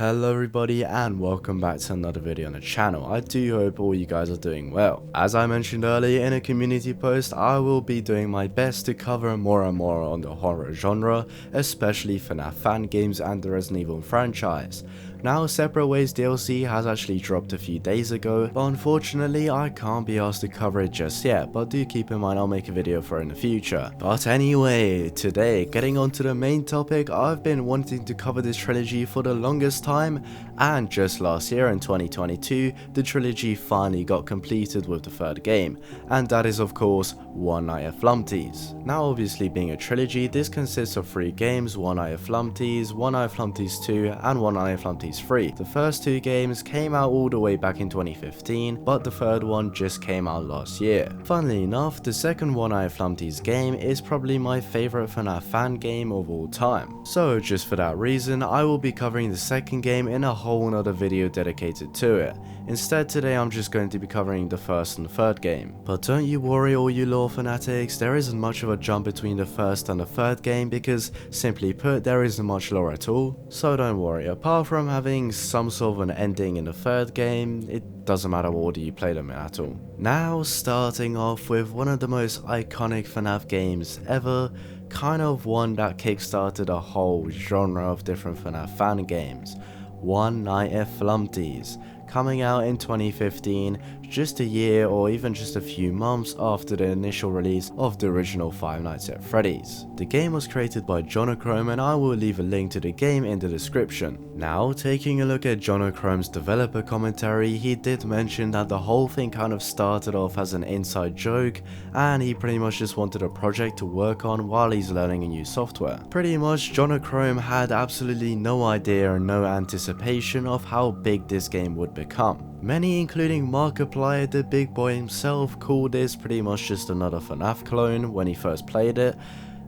Hello everybody and welcome back to another video on the channel. I do hope all you guys are doing well. As I mentioned earlier in a community post, I will be doing my best to cover more and more on the horror genre, especially FNaF fan games and the Resident Evil franchise. Now, Separate Ways DLC has actually dropped a few days ago, but unfortunately I can't be asked to cover it just yet, but do keep in mind I'll make a video for it in the future. But anyway, today, getting on to the main topic, I've been wanting to cover this trilogy for the longest time, and just last year in 2022, the trilogy finally got completed with the third game, and that is of course One Night at Flumpty's. Now obviously being a trilogy, this consists of 3 games, One Night at Flumpty's, One Night at Flumpty's 2, and One Night at Flumpty's 3. The first 2 games came out all the way back in 2015, but the third one just came out last year. Funnily enough, the second One Night at Flumpty's game is probably my favourite FNaF fan game of all time. So just for that reason, I will be covering the second game in a whole nother video dedicated to it. Instead today I'm just going to be covering the first and third game. But don't you worry all you lore fanatics, there isn't much of a jump between the first and the third game because simply put there isn't much lore at all. So don't worry, apart from having some sort of an ending in the third game, it doesn't matter what order you play them in at all. Now starting off with one of the most iconic FNaF games ever, kind of one that kickstarted a whole genre of different FNaF fan games. One Night at Flumpty's, coming out in 2015, just a year or even just a few months after the initial release of the original Five Nights at Freddy's. The game was created by Jonochrome and I will leave a link to the game in the description. Now, taking a look at Jonochrome's developer commentary, he did mention that the whole thing kind of started off as an inside joke and he pretty much just wanted a project to work on while he's learning a new software. Pretty much Jonochrome had absolutely no idea and no anticipation of how big this game would become. Many, including Markiplier, the big boy himself, called this pretty much just another FNaF clone when he first played it,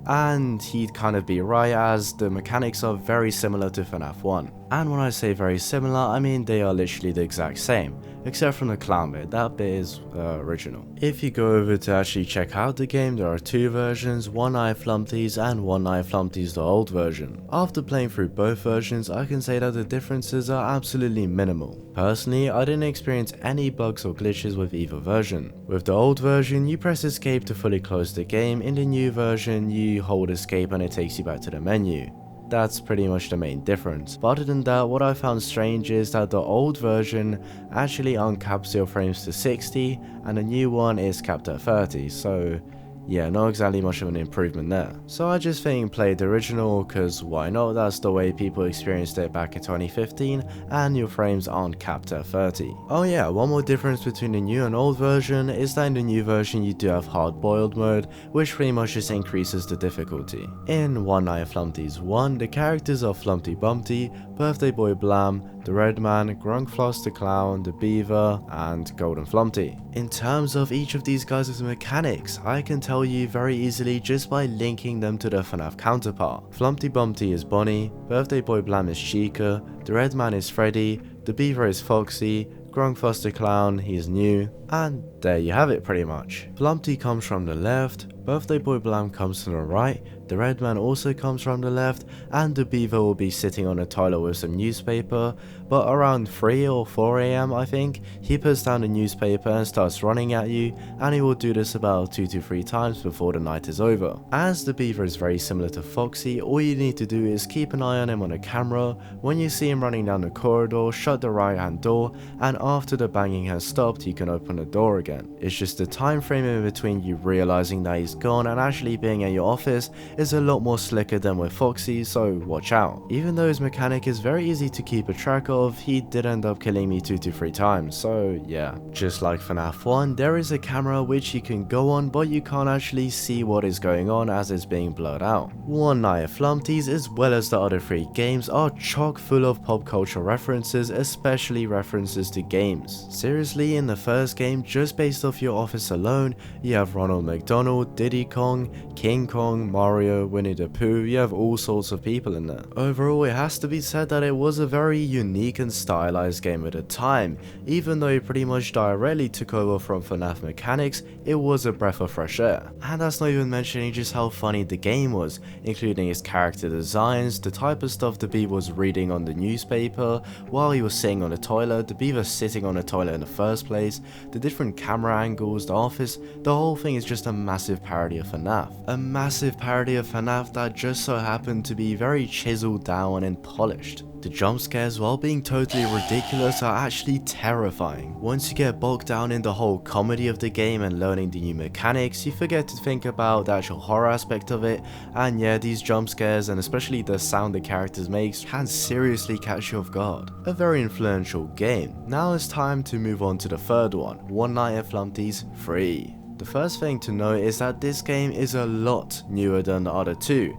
and he'd kind of be right as the mechanics are very similar to FNaF 1. And when I say very similar, I mean they are literally the exact same, except from the clown bit. That bit is original. If you go over to actually check out the game, there are 2 versions, One Night at Flumpty's and One Night at Flumpty's the old version. After playing through both versions, I can say that the differences are absolutely minimal. Personally, I didn't experience any bugs or glitches with either version. With the old version, you press escape to fully close the game. In the new version, you hold escape and it takes you back to the menu. That's pretty much the main difference. But other than that, what I found strange is that the old version actually uncaps your frames to 60 and the new one is capped at 30, so yeah, not exactly much of an improvement there. So I just think play the original, cause why not, that's the way people experienced it back in 2015 and your frames aren't capped at 30. Oh yeah, one more difference between the new and old version is that in the new version you do have hard boiled mode, which pretty much just increases the difficulty. In One Night at Flumpty's 1, the characters are Flumpty Bumpty, Birthday Boy Blam, the Red Man, Grunkfloss the Clown, the Beaver, and Golden Flumpty. In terms of each of these guys' mechanics, I can tell you very easily just by linking them to their FNaF counterpart. Flumpty Bumpty is Bonnie, Birthday Boy Blam is Chica, the Red Man is Freddy, the Beaver is Foxy, Grunkfloss the Clown, he's new, and there you have it pretty much. Flumpty comes from the left, Birthday Boy Blam comes to the right, the Red Man also comes from the left, and the Beaver will be sitting on a toilet with some newspaper, but around 3 or 4 AM I think, he puts down the newspaper and starts running at you, and he will do this about 2 to 3 times before the night is over. As the Beaver is very similar to Foxy, all you need to do is keep an eye on him on the camera. When you see him running down the corridor, shut the right hand door, and after the banging has stopped you can open the door again. It's just the time frame in between you realizing that he's gone and actually being at your office is a lot more slicker than with Foxy, so watch out. Even though his mechanic is very easy to keep a track of, he did end up killing me 2 to 3 times, so yeah. Just like FNaF 1, there is a camera which you can go on but you can't actually see what is going on as it's being blurred out. One Night at Flumpty's as well as the other 3 games are chock full of pop culture references, especially references to games. Seriously, in the first game, just based off your office alone, you have Ronald McDonald, Diddy Kong, King Kong, Mario, Mario, Winnie the Pooh, you have all sorts of people in there. Overall, it has to be said that it was a very unique and stylized game at the time. Even though it pretty much directly took over from FNaF mechanics, it was a breath of fresh air. And that's not even mentioning just how funny the game was, including its character designs, the type of stuff the beaver was reading on the newspaper while he was sitting on the toilet, the beaver sitting on the toilet in the first place, the different camera angles, the office. The whole thing is just a massive parody of FNaF. A massive parody of FNaF that just so happened to be very chiseled down and polished. The jump scares, while being totally ridiculous, are actually terrifying. Once you get bogged down in the whole comedy of the game and learning the new mechanics, you forget to think about the actual horror aspect of it, and yeah, these jump scares and especially the sound the characters make can seriously catch you off guard. A very influential game. Now it's time to move on to the third one, Night At Flumpty's Free. The first thing to note is that this game is a lot newer than the other two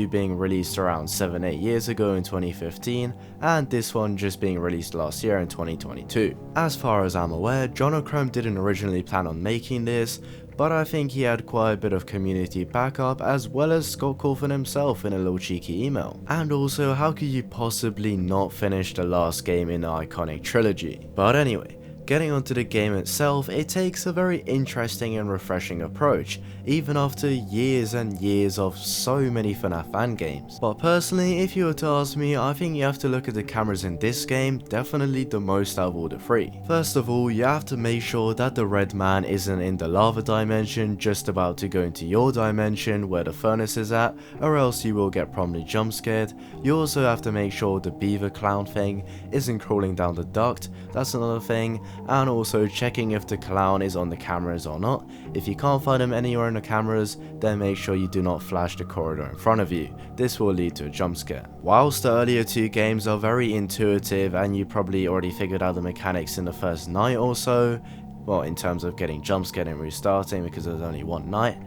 being released around 7-8 years ago in 2015, and this one just being released last year in 2022. As far as I'm aware, Jonochrome didn't originally plan on making this, but I think he had quite a bit of community backup, as well as Scott Cawthon himself in a little cheeky email. And also, how could you possibly not finish the last game in the iconic trilogy? But anyway, getting onto the game itself, it takes a very interesting and refreshing approach, even after years and years of so many FNaF fan games. But personally, if you were to ask me, I think you have to look at the cameras in this game, definitely the most out of all the three. First of all, you have to make sure that the red man isn't in the lava dimension, just about to go into your dimension where the furnace is at, or else you will get promptly jump scared. You also have to make sure the beaver clown thing isn't crawling down the duct, that's another thing, and also checking if the clown is on the cameras or not. If you can't find him anywhere in the cameras, then make sure you do not flash the corridor in front of you. This will lead to a jump scare. Whilst the earlier two games are very intuitive and you probably already figured out the mechanics in the first night or so, well, in terms of getting jump scared and restarting because there's only one night,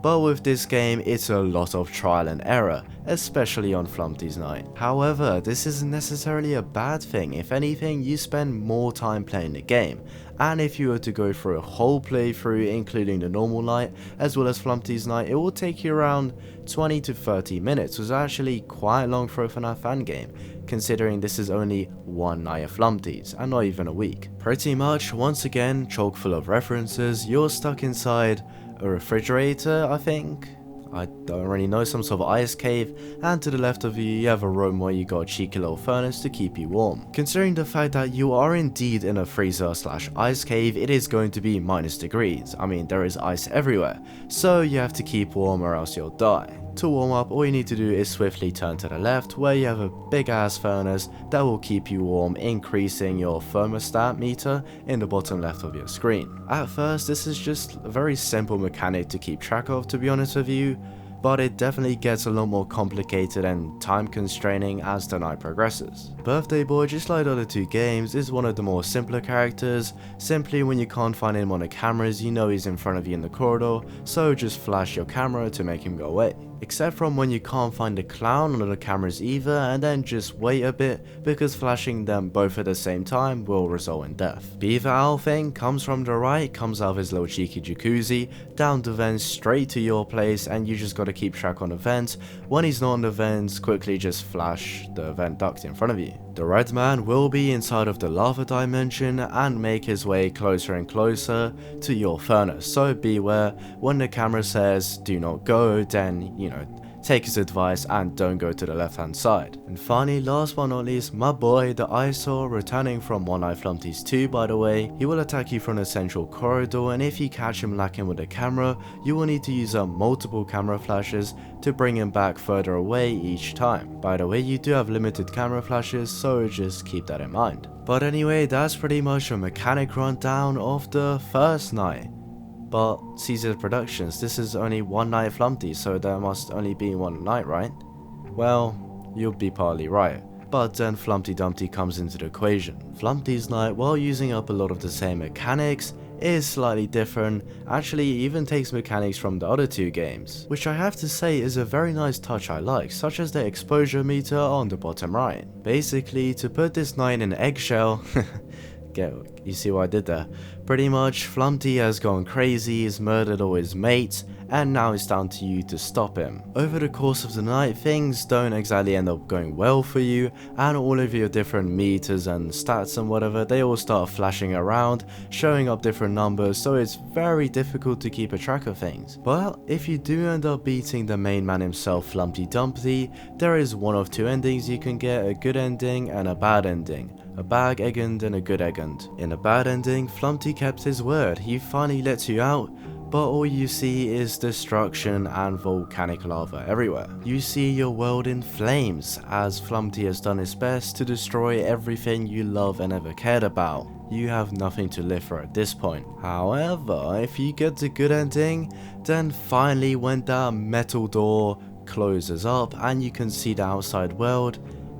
but with this game it's a lot of trial and error, especially on Flumpty's night. However, this isn't necessarily a bad thing. If anything, you spend more time playing the game, and if you were to go through a whole playthrough including the normal night as well as Flumpty's night, it will take you around 20 to 30 minutes, which is actually quite long for a FNaF fan game, considering this is only one Night At Flumpty's and not even a week. Pretty much, once again, chock full of references, you're stuck inside a refrigerator, I think? I don't really know, some sort of ice cave, and to the left of you have a room where you got a cheeky little furnace to keep you warm. Considering the fact that you are indeed in a freezer slash ice cave, it is going to be -degrees. I mean, there is ice everywhere, so you have to keep warm or else you'll die. To warm up, all you need to do is swiftly turn to the left, where you have a big ass furnace that will keep you warm, increasing your thermostat meter in the bottom left of your screen. At first, this is just a very simple mechanic to keep track of, to be honest with you, but it definitely gets a lot more complicated and time constraining as the night progresses. Birthday Boy, just like the other two games, is one of the more simpler characters. Simply, when you can't find him on the cameras, you know he's in front of you in the corridor, so just flash your camera to make him go away. Except from when you can't find the clown on the cameras either, and then just wait a bit, because flashing them both at the same time will result in death. Beaver Owl thing comes from the right, comes out of his little cheeky jacuzzi, down the vents straight to your place, and you just gotta keep track on the vents. When he's not on the vents, quickly just flash the vent duct in front of you. The red man will be inside of the lava dimension and make his way closer and closer to your furnace, so beware. When the camera says do not go, then take his advice and don't go to the left hand side. And finally, last but not least, my boy the eyesore, returning from One Night Flumpty's 2 by the way. He will attack you from the central corridor, and if you catch him lacking with the camera, you will need to use up multiple camera flashes to bring him back further away each time. By the way, you do have limited camera flashes, so just keep that in mind. But anyway, that's pretty much a mechanic rundown of the first night. But Caesar Productions, this is only one Night At Flumpty, so there must only be one night, right? Well, you'll be partly right. But then Flumpty Dumpty comes into the equation. Flumpty's night, while using up a lot of the same mechanics, is slightly different. Actually, it even takes mechanics from the other two games, which I have to say is a very nice touch I like, such as the exposure meter on the bottom right. Basically, to put this night in an eggshell, You see what I did there? Pretty much, Flumpty has gone crazy, he's murdered all his mates, and now it's down to you to stop him. Over the course of the night, things don't exactly end up going well for you, and all of your different meters and stats and whatever, they all start flashing around, showing up different numbers, so it's very difficult to keep a track of things. But if you do end up beating the main man himself, Flumpty Dumpty, there is one of two endings you can get: a good ending and a bad ending. A bad end and a good end. In a bad ending, Flumpty kept his word, he finally lets you out, but all you see is destruction and volcanic lava everywhere. You see your world in flames, as Flumpty has done his best to destroy everything you love and ever cared about. You have nothing to live for at this point. However, if you get the good ending, then finally when that metal door closes up and you can see the outside world,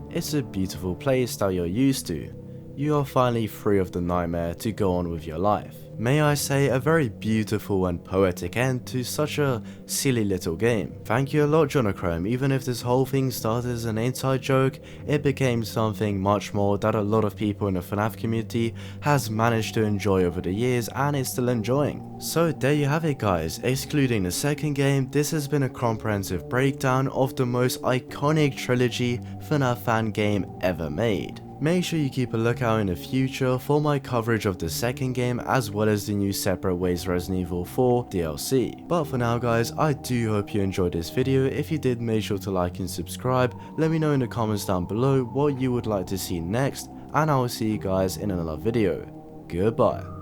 it's a beautiful place that you're used to. You are finally free of the nightmare to go on with your life. May I say, a very beautiful and poetic end to such a silly little game. Thank you a lot, Jonochrome. Even if this whole thing started as an inside joke, it became something much more that a lot of people in the FNaF community has managed to enjoy over the years and is still enjoying. So there you have it, guys. Excluding the second game, this has been a comprehensive breakdown of the most iconic Trilogy FNaF fan game ever made. Make sure you keep a lookout in the future for my coverage of the second game as well as the new Separate Ways Resident Evil 4 DLC. But for now, guys, I do hope you enjoyed this video. If you did, make sure to like and subscribe. Let me know in the comments down below what you would like to see next, and I will see you guys in another video. Goodbye.